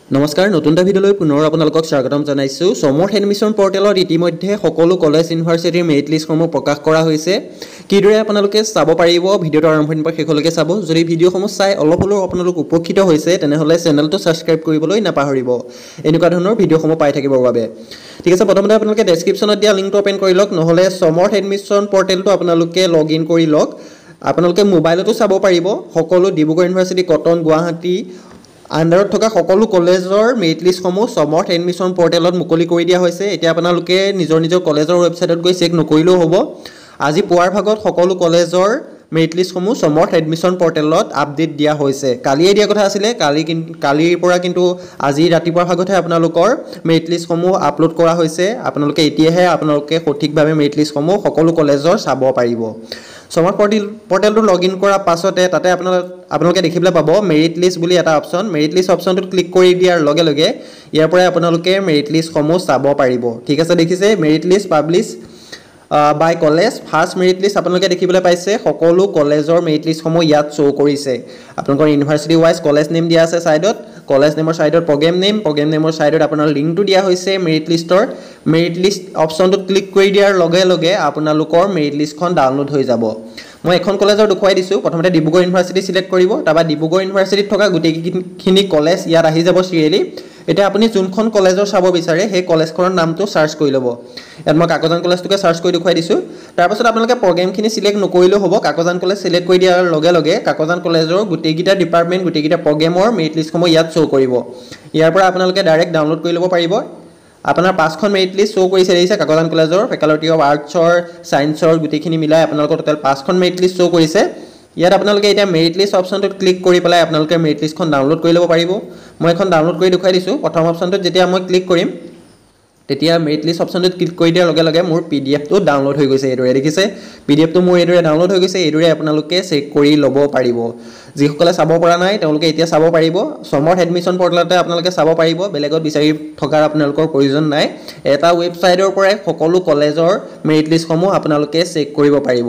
নমস্কাৰ নতুন এটা ভিডিঅ'লৈ পুনৰ আপোনালোকক স্বাগতম জনাইছো সমৰ্থ এডমিশ্যন পৰ্টেলত ইতিমধ্যে সকলো কলেজ ইউনিভাৰ্চিটিৰ মেৰিট লিষ্টসমূহ প্ৰকাশ কৰা হৈছে কিদৰে আপোনালোকে চাব পাৰিব ভিডিঅ'টো আৰম্ভণিৰ পৰা শেষলৈকে চাব যদি ভিডিঅ'সমূহ চাই অলপ হ'লেও আপোনালোক উপকৃত হৈছে তেনেহ'লে চেনেলটো সাবস্ক্ৰাইব কৰিবলৈ নাপাহৰিব এনেকুৱা ধৰণৰ ভিডিঅ'সমূহ পাই থাকিবৰ বাবে ঠিক আছে প্ৰথমতে আপোনালোকে ডেসক্ৰিপচনত দিয়া লিংকটো ওপেন কৰি লওক নহলে সমৰ্থ এডমিশ্যন পৰ্টেলটো আপোনালোকে লগইন কৰি লওক আপোনালোকে মোবাইলতো চাব পাৰিব সকলো ডিব্ৰুগড় ইউনিভাৰ্চিটি কটন গুৱাহাটী আন্ডাৰত থকা সকলো কলেজৰ মেৰিট লিষ্টসমূহ সমৰ্থ এডমিশ্যন পৰ্টেলত মুকলি কৰি দিয়া হৈছে এতিয়া আপোনালোকে নিজৰ কলেজৰ ৱেবছাইটত গৈ চেক নকৰিলেও হ'ব আজি পুৱাৰ ভাগত সকলো কলেজৰ মেৰিট লিষ্টসমূহ সমৰ্থ এডমিশ্যন পৰ্টেলত আপডেট দিয়া হৈছে কালিয়ে দিয়া কথা আছিলে কালিৰ পৰা কিন্তু আজি ৰাতিপুৱাৰ ভাগতহে আপোনালোকৰ মেৰিট লিষ্টসমূহ আপলোড কৰা হৈছে আপোনালোকে এতিয়াহে আপোনালোকে সঠিকভাৱে মেৰিট লিষ্টসমূহ সকলো কলেজৰ চাব পাৰিব সমৰ্থ পৰ্টেলটো লগইন কৰাৰ পাছতে তাতে আপোনালোকে দেখিবলৈ পাব মেৰিট লিষ্ট বুলি এটা অপচন মেৰিট লিষ্ট অপচনটোত ক্লিক কৰি দিয়াৰ লগে লগে ইয়াৰ পৰা আপোনালোকে মেৰিট লিষ্টসমূহ চাব পাৰিব ঠিক আছে দেখিছে মেৰিট লিষ্ট পাব্লিছ বাই কলেজ ফাৰ্ষ্ট মেৰিট লিষ্ট আপোনালোকে দেখিবলৈ পাইছে সকলো কলেজৰ মেৰিট লিষ্টসমূহ ইয়াত শ্ব' কৰিছে আপোনালোকৰ ইউনিভাৰ্চিটি ৱাইজ কলেজ নেম দিয়া আছে সাইডত কলেজ নেমৰ সাইডত প্ৰগ্ৰেম নেমৰ সাইডত আপোনাৰ লিংকটো দিয়া হৈছে মেৰিট লিষ্টৰ মেৰিট লিষ্ট অপচনটোত ক্লিক কৰি দিয়াৰ লগে লগে আপোনালোকৰ মেৰিট লিষ্টখন ডাউনলোড হৈ যাব মই এখন কলেজৰ দেখুৱাই দিছোঁ প্ৰথমতে ডিব্ৰুগড় ইউনিভাৰ্চিটি সিলেক্ট কৰিব তাৰপৰা ডিব্ৰুগড় ইউনিভাৰ্চিটিত থকা গোটেইখিনি কলেজ ইয়াত আহি যাব সিৰিয়েলি এতিয়া আপুনি যোনখন কলেজৰ চাব বিচাৰে সেই কলেজখনৰ নামটো সাৰ্চ কৰি ল'ব ইয়াত মই কাকজান কলেজটোকে সাৰ্চ কৰি দেখুৱাই দিছোঁ তাৰপাছত আপোনালোকে প্ৰগ্ৰেমখিনি সিলেক্ট নকৰিলেও হ'ব কাকজান কলেজ সিলেক্ট কৰি দিয়াৰ লগে লগে কাকজান কলেজৰ গোটেইকেইটা ডিপাৰ্টমেণ্ট গোটেইকেইটা প্ৰগ্ৰেমৰ মেৰিট লিষ্টসমূহ ইয়াত শ্ব' কৰিব ইয়াৰ পৰা আপোনালোকে ডাইৰেক্ট ডাউনলোড কৰি ল'ব পাৰিব আপোনাৰ পাঁচখন মেৰিট লিষ্ট শ্ব' কৰিছে দেখিছে কাকজান কলেজৰ ফেকাল্টি অফ আৰ্টছৰ ছায়েন্সৰ গোটেইখিনি মিলাই আপোনালোকৰ টোটেল পাঁচখন মেৰিট লিষ্ট শ্ব' কৰিছে ইয়াত আপোনালোকে এতিয়া মেৰিট লিষ্ট অপচনটোত ক্লিক কৰি পেলাই আপোনালোকে মেৰিট লিষ্টখন ডাউনলোড কৰি ল'ব পাৰিব মই এখন ডাউনলোড কৰি দেখুৱাই দিছোঁ প্ৰথম অপচনটোত যেতিয়া মই ক্লিক কৰিম তেতিয়া মেৰিট লিষ্ট অপচনটোত ক্লিক কৰি দিয়াৰ লগে লগে মোৰ পিডিএফটো ডাউনলোড হৈ গৈছে এইদৰে দেখিছে পিডিএফটো মোৰ এইদৰে ডাউনলোড হৈ গৈছে এইদৰে আপোনালোকে চেক কৰি ল'ব পাৰিব যিসকলে চাব পৰা নাই তেওঁলোকে এতিয়া চাব পাৰিব সমৰ্থ এডমিশ্যন পৰ্টেলতে আপোনালোকে চাব পাৰিব বেলেগত বিচাৰি থকাৰ আপোনালোকৰ প্ৰয়োজন নাই এটা ৱেবছাইটৰ পৰাই সকলো কলেজৰ মেৰিট লিষ্টসমূহ আপোনালোকে চেক কৰিব পাৰিব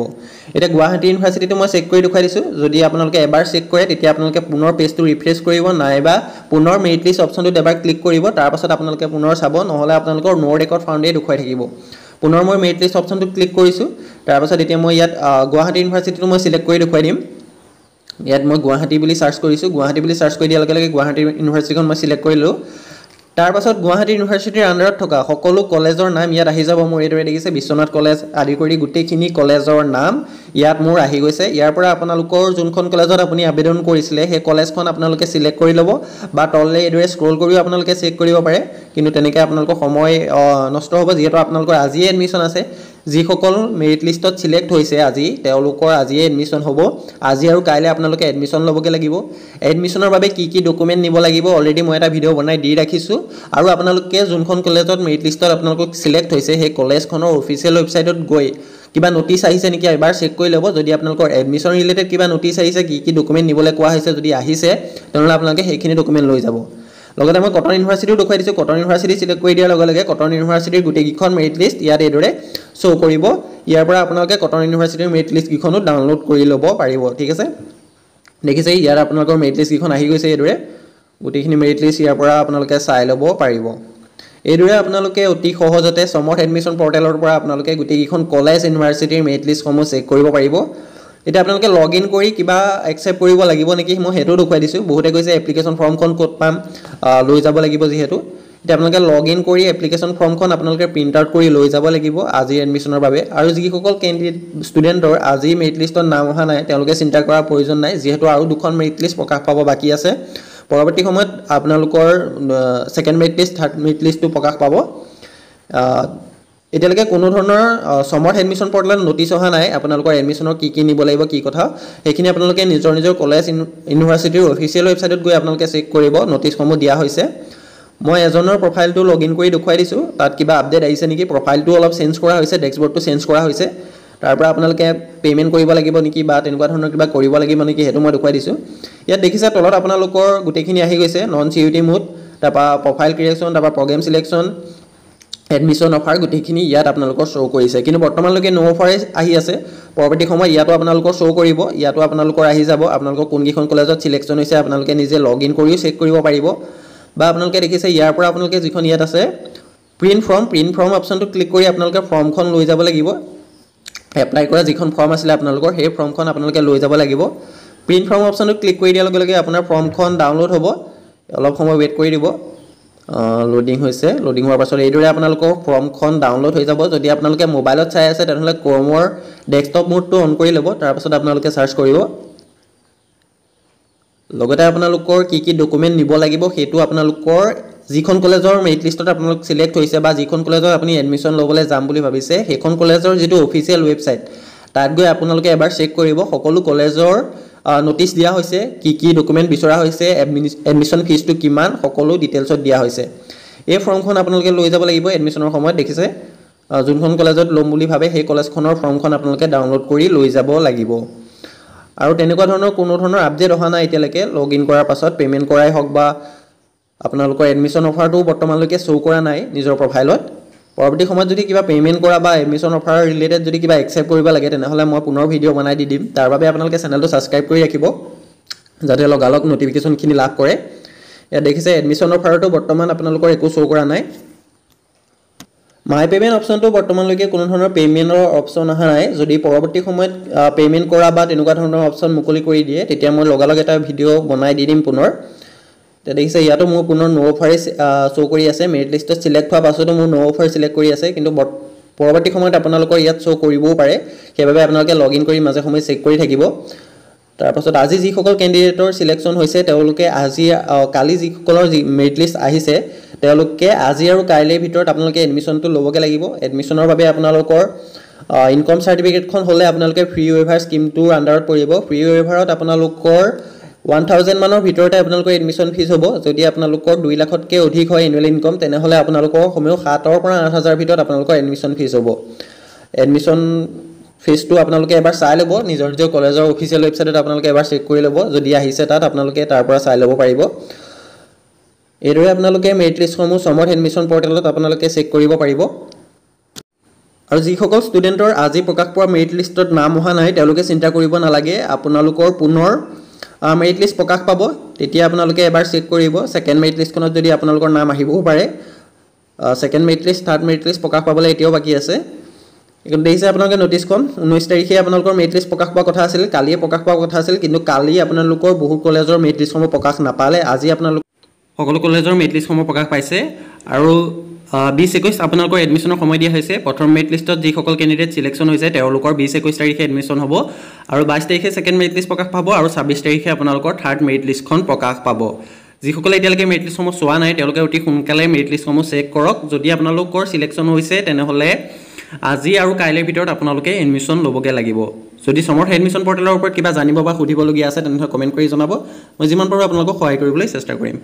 এতিয়া গুৱাহাটী ইউনিভাৰ্চিটিটো মই চেক কৰি দেখুৱাই দিছোঁ যদি আপোনালোকে এবাৰ চেক কৰে তেতিয়া আপোনালোকে পুনৰ পেজটো ৰিফ্ৰেছ কৰিব নাইবা পুনৰ মেৰিট লিষ্ট অপচনটোত এবাৰ ক্লিক কৰিব তাৰপাছত আপোনালোকে পুনৰ চাব নহ'লে আপোনালোকৰ নো ৰেকৰ্ড ফাউণ্ডেই দেখুৱাই থাকিব পুনৰ মই মেৰিট লিষ্ট অপচনটোত ক্লিক কৰিছোঁ তাৰপাছত এতিয়া মই ইয়াত গুৱাহাটী ইউনিভাৰ্চিটিটো মই সিলেক্ট কৰি দেখুৱাই দিম ইয়াত মই গুৱাহাটী বুলি সাৰ্চ কৰিছোঁ গুৱাহাটী বুলি সাৰ্চ কৰি দিয়াৰ লগে লগে গুৱাহাটী ইউনিভাৰ্চিটিখন মই সিলেক্ট কৰিলোঁ তাৰপাছত গুৱাহাটী ইউনিভাৰ্চিটিৰ আণ্ডাৰত থকা সকলো কলেজৰ নাম ইয়াত আহি যাব মোৰ এইদৰে দেখিছে বিশ্বনাথ কলেজ আদি কৰি গোটেইখিনি কলেজৰ নাম ইয়াত মোৰ আহি গৈছে ইয়াৰ পৰা আপোনালোকৰ যোনখন কলেজত আপুনি আবেদন কৰিছিলে সেই কলেজখন আপোনালোকে সিলেক্ট কৰি ল'ব বা তললৈ এইদৰে স্ক্ৰল কৰিও আপোনালোকে চেক কৰিব পাৰে কিন্তু তেনেকৈ আপোনালোকৰ সময় নষ্ট হ'ব যিহেতু আপোনালোকৰ আজিয়ে এডমিশ্যন আছে যিসকল মেৰিট লিষ্টত সিলেক্ট হৈছে আজি তেওঁলোকৰ আজিয়ে এডমিশ্যন হ'ব আজি আৰু কাইলৈ আপোনালোকে এডমিশ্যন ল'বগৈ লাগিব এডমিশ্যনৰ বাবে কি ডকুমেণ্ট নিব লাগিব অলৰেডি মই এটা ভিডিঅ' বনাই দি ৰাখিছোঁ আৰু আপোনালোকে যোনখন কলেজত মেৰিট লিষ্টত আপোনালোকক সিলেক্ট হৈছে সেই কলেজখনৰ অফিচিয়েল ৱেবছাইটত গৈ কিবা নটিচ আহিছে নেকি এবাৰ চেক কৰি ল'ব যদি আপোনালোকৰ এডমিশ্যন ৰিলেটেড কিবা নটিচ আহিছে কি ডকুমেণ্ট নিবলৈ কোৱা হৈছে যদি আহিছে তেনেহ'লে আপোনালোকে সেইখিনি ডকুমেণ্ট লৈ যাব লগতে মই কটন ইউনিভাৰ্চিটিও দেখুৱাই দিছোঁ কটন ইউনিভাৰ্চিটি সিলেক্ট কৰি দিয়াৰ লগে লগে কটন ইউনিভাৰ্চিটিৰ গোটেইকেইখন মেৰিট লিষ্ট ইয়াত এইদৰে শ্ব' কৰিব ইয়াৰ পৰা আপোনালোকে কটন ইউনিভাৰ্চিটিৰ মেৰিট লিষ্টকেইখনো ডাউনলোড কৰি ল'ব পাৰিব ঠিক আছে দেখিছে ইয়াত আপোনালোকৰ মেৰিট লিষ্টকেইখন আহি গৈছে এইদৰে গোটেইখিনি মেৰিট লিষ্ট ইয়াৰ পৰা আপোনালোকে চাই ল'ব পাৰিব এইদৰে আপোনালোকে অতি সহজতে সমৰ্থ এডমিশ্যন পৰ্টেলৰ পৰা আপোনালোকে গোটেইকেইখন কলেজ ইউনিভাৰ্চিটিৰ মেৰিট লিষ্টসমূহ চেক কৰিব পাৰিব এতিয়া আপোনালোকে লগইন কৰি কিবা একচেপ্ট কৰিব লাগিব নেকি মই সেইটো দেখুৱাই দিছোঁ বহুতে কৈছে এপ্লিকেশ্যন ফৰ্মখন ক'ত পাম লৈ যাব লাগিব যিহেতু এতিয়া আপোনালোকে লগইন কৰি এপ্লিকেশ্যন ফৰ্মখন আপোনালোকে প্ৰিণ্ট আউট কৰি লৈ যাব লাগিব আজি এডমিশ্যনৰ বাবে আৰু যিসকল কেণ্ডিডেট ষ্টুডেণ্টৰ আজি মেৰিট লিষ্টত নাম অহা নাই তেওঁলোকে চিন্তা কৰাৰ প্ৰয়োজন নাই যিহেতু আৰু দুখন মেৰিট লিষ্ট প্ৰকাশ পাব বাকী আছে পৰৱৰ্তী সময়ত আপোনালোকৰ second merit list third merit লিষ্টটো প্ৰকাশ পাব এতিয়ালৈকে কোনো ধৰণৰ সমৰ্থ এডমিশ্যন পৰ্টেলত নটিচ অহা নাই আপোনালোকৰ এডমিশ্যনৰ কি নিব লাগিব কি কথা সেইখিনি আপোনালোকে নিজৰ কলেজ ইউনিভাৰ্চিটিৰ অফিচিয়েল ৱেবছাইটত গৈ আপোনালোকে চেক কৰিব নটিচসমূহ দিয়া হৈছে মই এজনৰ প্ৰফাইলটো লগইন কৰি দেখুৱাই দিছোঁ তাত কিবা আপডেট আহিছে নেকি প্ৰফাইলটো অলপ চেঞ্জ কৰা হৈছে ডেস্কবৰ্ডটো চেঞ্জ কৰা হৈছে তাৰ পৰা আপোনালোকে পে'মেণ্ট কৰিব লাগিব নেকি বা তেনেকুৱা ধৰণৰ কিবা কৰিব লাগিব নেকি সেইটো মই দেখুৱাই দিছোঁ ইয়াত দেখিছে তলত আপোনালোকৰ গোটেইখিনি আহি গৈছে নন চিউটি মোড তাৰপৰা প্ৰফাইল ক্ৰিয়েশ্যন তাৰপৰা প্ৰগ্ৰেম চিলেকশ্যন এডমিশ্যন অফাৰ গোটেইখিনি ইয়াত আপোনালোকৰ শ্ব' কৰিছে কিন্তু বৰ্তমানলৈকে নো অফাৰে আহি আছে পৰৱৰ্তী সময়ত ইয়াতো আপোনালোকৰ শ্ব' কৰিব ইয়াতো আপোনালোকৰ আহি যাব আপোনালোকৰ কোনকেইখন কলেজত চিলেকশ্যন হৈছে আপোনালোকে নিজে লগইন কৰিও চেক কৰিব পাৰিব বা আপোনালোকে দেখিছে ইয়াৰ পৰা আপোনালোকে যিখন ইয়াত আছে প্ৰিণ্ট ফৰ্ম অপশ্যনটো ক্লিক কৰি আপোনালোকে ফৰ্মখন লৈ যাব লাগিব এপ্লাই কৰা যিখন ফৰ্ম আছিলে আপোনালোকৰ সেই ফৰ্মখন আপোনালোকে লৈ যাব লাগিব প্ৰিণ্ট ফৰ্ম অপশ্যনটো ক্লিক কৰি দিয়াৰ লগে লগে আপোনাৰ ফৰ্মখন ডাউনলোড হ'ব অলপ সময় ৱেইট কৰি দিব লোডিং হৈছে লোডিং হোৱাৰ পাছত এইদৰে আপোনালোকৰ ফৰ্মখন ডাউনলোড হৈ যাব যদি আপোনালোকে মোবাইলত চাই আছে তেনেহ'লে ক্ৰমৰ ডেস্কটপ মোডটো অন কৰি ল'ব তাৰ পাছত আপোনালোকে সাৰ্চ কৰিব লগতে আপোনালোকৰ কি ডকুমেন্ট নিব লাগিব হেতু আপোনালোকৰ যিখন কলেজৰ মেৰিট লিষ্টত আপোনালোক সিলেক্ট হৈছে বা যিখন কলেজত আপুনি এডমিশন ল'বলৈ যাম বুলি ভাবিছে সেইখন কলেজৰ যেটো অফিচিয়েল ওয়েবসাইট তাত গৈ আপোনালোকে এবাৰ চেক কৰিব সকলো কলেজৰ নোটিস দিয়া হৈছে কি ডকুমেন্ট বিচৰা হৈছে এডমিশন ফিজটো কিমান সকলো ডিটেইলছত দিয়া হৈছে এই ফৰ্মখন আপোনালোকে লৈ যাব লাগিব এডমিশনৰ সময়ত দেখিছে যোনখন কলেজত ল'ম বুলি ভাবে সেই কলেজখনৰ ফৰ্মখন আপোনালোকে ডাউনলোড কৰি লৈ যাব লাগিব আৰু তেনেকুৱা ধৰণৰ কোনো ধৰণৰ আপডেট অহা নাই এতিয়ালৈকে লগইন কৰাৰ পাছত পেমেন্ট কৰাই হক বা আপোনালোকৰ এডমিশন অফাৰটো বৰ্তমানলৈকে শো কৰা নাই নিজৰ প্ৰফাইলত পৰৱৰ্তী সময়ত যদি কিবা পেমেন্ট কৰা বা এডমিশন অফাৰ ৰিলেটেড যদি কিবা একসেপ্ট কৰিব লাগে তেনেহলে মই পুনৰ ভিডিও বনাই দিম তাৰ বাবে আপোনালোকে চেনেলটো সাবস্ক্ৰাইব কৰি ৰাখিব যাতে লগালগ নটিফিকেশনখিনি লাভ কৰে এয়া দেখিছে এডমিশন অফাৰটো বৰ্তমান আপোনালোকৰ একো শো কৰা নাই মাই পেমেন্ট অপশনটো বৰ্তমানলৈকে কোনো ধৰণৰ পেমেন্টৰ অপশন আহা নাই যদি পৰৱৰ্তী সময়ত পেমেন্ট কৰা বা তেনেকুৱা ধৰণৰ অপশন মুকলি কৰি দিয়ে তেতিয়া মই লগালগ এটা ভিডিও বনাই দিম পুনৰ তে দেখিছে ইয়াতো মোৰ পুনৰ নো অফাৰ শো কৰি আছে মেৰিট লিষ্টত সিলেক্ট হোৱা পাছতো মোৰ নো অফাৰ সিলেক্ট কৰি আছে কিন্তু পৰৱৰ্তী সময়ত আপোনালোকৰ ইয়াত শো কৰিবও পাৰে সেইভাবে আপোনালোকে লগইন কৰি মাজে সময় চেক কৰি থাকিব তাৰ পাছত আজি যি সকল ক্যান্ডিডেটৰ সিলেকশন হৈছে তেওঁলোকে আজি কালি যি সকলৰ মেৰিট লিষ্ট আহিছে তেওঁলোকে আজি আৰু কাইলৈৰ ভিতৰত আপোনালোকে এডমিশনটো ল'বগে লাগিব এডমিশনৰ বাবে আপোনালোকৰ ইনকাম সাৰ্টিফিকেটখন হলে আপোনালোকে ফ্ৰী ৱেইভাৰ স্কিমটো আন্ডাৰত পৰিব ফ্ৰী ৱেইভাৰত আপোনালোকৰ 1000 মানৰ ভিতৰতে আপোনালোকৰ এডমিশন ফিজ হ'ব যদি আপোনালোকৰ 2 লাখতকৈ অধিক হয় এনুৱেল ইনকাম তেনেহলে আপোনালোকৰ সময় 7 ৰ পৰা 8000 ভিতৰত আপোনালোকৰ এডমিশন ফিজ হ'ব এডমিশন ফিজটো আপোনালোকে এবাৰ চাই ল'ব নিজৰ কলেজৰ অফিচিয়েল ওয়েবসাইটত আপোনালোকে এবাৰ চেক কৰি ল'ব যদি আহিছে তাত আপোনালোকে তাৰ পৰা চাই ল'ব পাৰিব এদৰে আপোনালোকে মেৰিট লিষ্টসমূহ সমৰ্থ এডমিশন পৰ্টেলত আপোনালোকে চেক কৰিব পাৰিব আৰু যি সকল ষ্টুডেন্টৰ আজি প্ৰকাশ পোৱা মেৰিট লিষ্টত নাম অহা নাই তেওঁলোকে চিন্তা কৰিব নালাগে আপোনালোকৰ পুনৰ মেৰিট লিষ্ট প্ৰকাশ পাব তেতিয়া আপোনালোকে এবাৰ চেক কৰিব সেকেন্ড মেৰিট লিষ্টখনত যদি আপোনালোকৰ নাম আহিবও পাৰে second merit list third merit list প্ৰকাশ পাবলৈ এতিয়াও বাকি আছে এখন দেখিছে আপোনালোকে নোটিছখন 19 তাৰিখে আপোনালোকৰ মেৰিট লিষ্ট প্ৰকাশ পোৱা কথা আছিল কালিয়ে প্ৰকাশ পোৱা কথা আছিল কিন্তু কালি আপোনালোকৰ বহু কলেজৰ মেৰিট লিষ্টসমূহ প্ৰকাশ নাপালে আজি আপোনালোক সকলো কলেজৰ মেৰিট লিষ্টসমূহ প্ৰকাশ পাইছে আৰু 2021 আপোনালোকৰ এডমিশনৰ সময় দিয়া হৈছে প্ৰথম মেৰিট লিষ্টত যি সকল ক্যান্ডিডেট সিলেকশন হৈছে তেওঁলোকৰ 2021 তাৰিখে এডমিশন হ'ব আৰু 22 তাৰিখে সেকেন্ড মেৰিট লিষ্ট প্ৰকাশ পাব আৰু 26 তাৰিখে আপোনালোকৰ থাৰ্ড মেৰিট লিষ্টখন প্ৰকাশ পাব যি সকল এতিয়ালৈকে মেৰিট লিষ্টসমূহ চোৱা নাই তেওঁলোকে অতি সোনকালে মেৰিট লিষ্টসমূহ চেক কৰক যদি আপোনালোকৰ সিলেকশন হৈছে তেনেহলে আজি আৰু কাইলৈৰ ভিতৰত আপোনালোকে এডমিশন ল'বগে লাগিব যদি সমৰ্থ এডমিশন পৰ্টেলৰ ওপৰত কিবা জানিব বা সুধিবলগীয়া আছে তেনে কমেন্ট কৰি জনাব মই যিমান পাৰো আপোনালোকক সহায় কৰিবলৈ চেষ্টা কৰিম